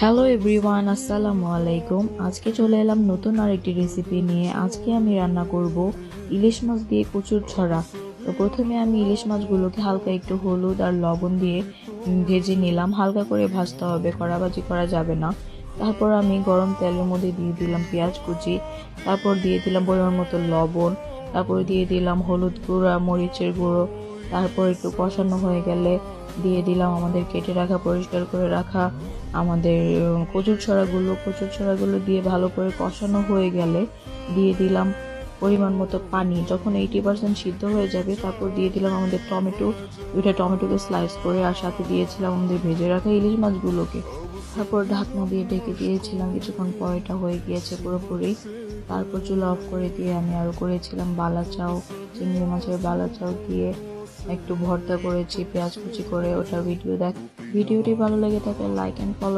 Hello everyone, আসসালামু আলাইকুম। আজকে চলে এলাম নতুন আরেকটি রেসিপি নিয়ে। আজকে আমি রান্না করব ইলিশ মাছ দিয়ে কচুর ছড়া। তো প্রথমে আমি ইলিশ মাছগুলোকে হালকা একটু হলুদ আর লবণ দিয়ে ভেজে নিলাম। হালকা করে ভাজতে হবে, কড়াভাজি করা যাবে না। তারপর আমি গরম তেলের মধ্যে দিয়ে দিলাম পেঁয়াজ কুচি, তারপর দিয়ে দিলাম পরিমাণ মতো লবণ, তারপর দিয়ে দিলাম হলুদ গুঁড়া, মরিচের গুঁড়ো। তারপর একটু কষানো হয়ে গেলে দিয়ে দিলাম আমাদের কেটে রাখা, পরিষ্কার করে রাখা আমাদের কচুর ছড়াগুলো দিয়ে ভালো করে কষানো হয়ে গেলে দিয়ে দিলাম পরিমাণ মতো পানি। যখন 80% সিদ্ধ হয়ে যাবে তারপর দিয়ে দিলাম আমাদের দুইটা টমেটোকে স্লাইস করে, আর সাথে দিয়েছিলাম আমাদের ভেজে রাখা ইলিশ মাছগুলোকে। তারপর ঢাকনা দিয়ে ঢেকে দিয়েছিলাম। কিছুক্ষণ পর এটা হয়ে গিয়েছে পুরোপুরি। তারপর চুলা অফ করে দিয়ে আমি আরও করেছিলাম বালাচাও, চিংড়ি মাছের বালাচাও দিয়ে একটু ভর্তা করেছি পেঁয়াজ কুচি করে। ভিডিওটি ভালো লেগে থাকে লাইক অ্যান্ড ফলো।